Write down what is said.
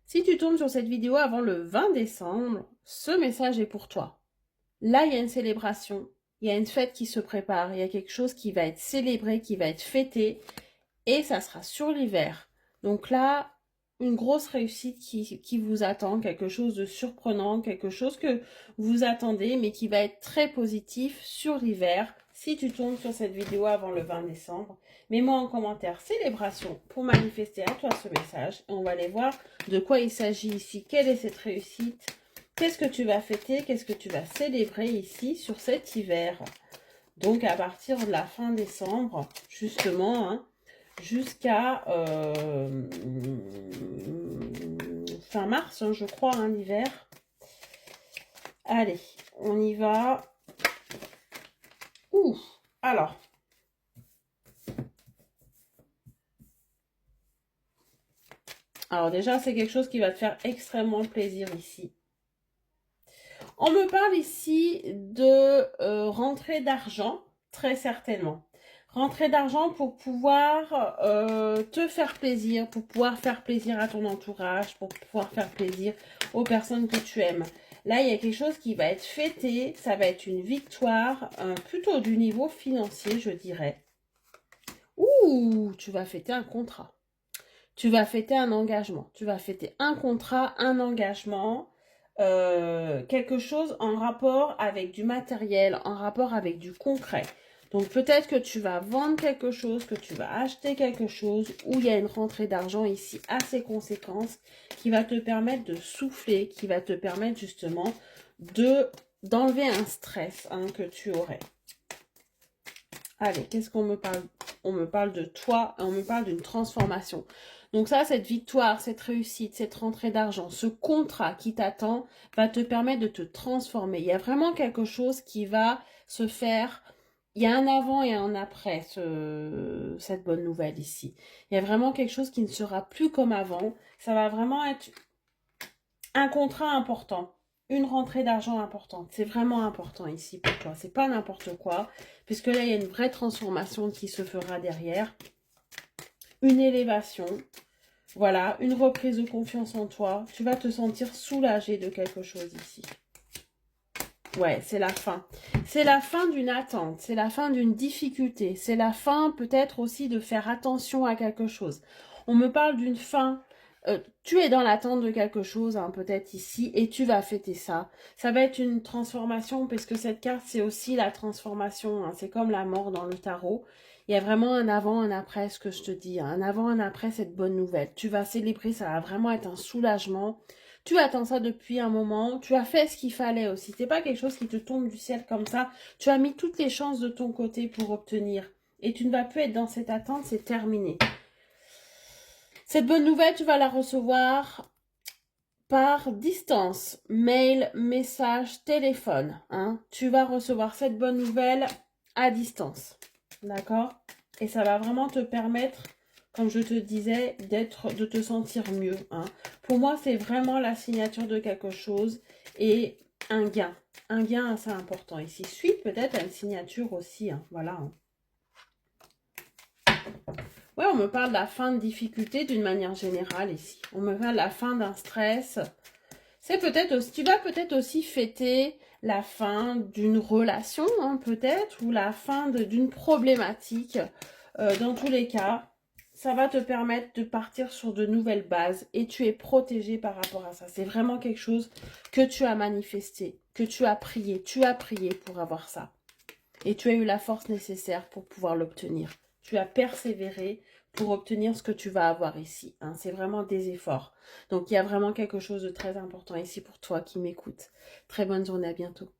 Si tu tombes sur cette vidéo avant le 20 décembre, ce message est pour toi. Là, il y a une célébration, il y a une fête qui se prépare, il y a quelque chose qui va être célébré, qui va être fêté, et ça sera sur l'hiver. Donc là, une grosse réussite qui vous attend, quelque chose de surprenant, quelque chose que vous attendez, mais qui va être très positif sur l'hiver. Si tu tombes sur cette vidéo avant le 20 décembre, mets-moi en commentaire célébration pour manifester à toi ce message. Et on va aller voir de quoi il s'agit ici, quelle est cette réussite, qu'est-ce que tu vas fêter, qu'est-ce que tu vas célébrer ici sur cet hiver. Donc à partir de la fin décembre, justement, hein, jusqu'à fin mars, hein, je crois, hein, l'hiver. Allez, on y va. Ouh, alors. Alors déjà, c'est quelque chose qui va te faire extrêmement plaisir ici. On me parle ici de rentrée d'argent, très certainement. Rentrée d'argent pour pouvoir te faire plaisir, pour pouvoir faire plaisir à ton entourage, pour pouvoir faire plaisir aux personnes que tu aimes. Là, il y a quelque chose qui va être fêté, ça va être une victoire, plutôt du niveau financier, je dirais. Ouh, tu vas fêter un contrat. Tu vas fêter un engagement. Tu vas fêter un contrat, un engagement, quelque chose en rapport avec du matériel, en rapport avec du concret. Donc peut-être que tu vas vendre quelque chose, que tu vas acheter quelque chose, où il y a une rentrée d'argent ici assez conséquente qui va te permettre de souffler, qui va te permettre justement d'enlever un stress, hein, que tu aurais. Allez, qu'est-ce qu'on me parle? On me parle de toi, on me parle d'une transformation. Donc ça, cette victoire, cette réussite, cette rentrée d'argent, ce contrat qui t'attend va te permettre de te transformer. Il y a vraiment quelque chose qui va se faire. Il y a un avant et un après cette bonne nouvelle ici. Il y a vraiment quelque chose qui ne sera plus comme avant. Ça va vraiment être un contrat important. Une rentrée d'argent importante. C'est vraiment important ici pour toi. C'est pas n'importe quoi. Puisque là, il y a une vraie transformation qui se fera derrière. Une élévation. Voilà, une reprise de confiance en toi. Tu vas te sentir soulagé de quelque chose ici. Ouais, c'est la fin. C'est la fin d'une attente. C'est la fin d'une difficulté. C'est la fin peut-être aussi de faire attention à quelque chose. On me parle d'une fin. Tu es dans l'attente de quelque chose, hein, peut-être ici, et tu vas fêter ça. Ça va être une transformation, parce que cette carte, c'est aussi la transformation. Hein. C'est comme la mort dans le tarot. Il y a vraiment un avant, un après, ce que je te dis. Hein. Un avant, un après, cette bonne nouvelle. Tu vas célébrer, ça va vraiment être un soulagement. Tu attends ça depuis un moment. Tu as fait ce qu'il fallait aussi. C'est pas quelque chose qui te tombe du ciel comme ça. Tu as mis toutes les chances de ton côté pour obtenir. Et tu ne vas plus être dans cette attente, c'est terminé. Cette bonne nouvelle, tu vas la recevoir par distance, mail, message, téléphone. Hein. Tu vas recevoir cette bonne nouvelle à distance. D'accord? Et ça va vraiment te permettre, comme je te disais, de te sentir mieux. Hein. Pour moi, c'est vraiment la signature de quelque chose et un gain. Un gain assez important ici. Suite peut-être à une signature aussi. Hein. Voilà. Hein. Ouais, on me parle de la fin de difficulté d'une manière générale ici. On me parle de la fin d'un stress. C'est peut-être aussi, tu vas peut-être aussi fêter la fin d'une relation, hein, peut-être, ou la fin d'une problématique. Dans tous les cas, ça va te permettre de partir sur de nouvelles bases et tu es protégé par rapport à ça. C'est vraiment quelque chose que tu as manifesté, que tu as prié. Tu as prié pour avoir ça. Et tu as eu la force nécessaire pour pouvoir l'obtenir. Tu as persévéré pour obtenir ce que tu vas avoir ici. Hein. C'est vraiment des efforts. Donc, il y a vraiment quelque chose de très important ici pour toi qui m'écoute. Très bonne journée, à bientôt.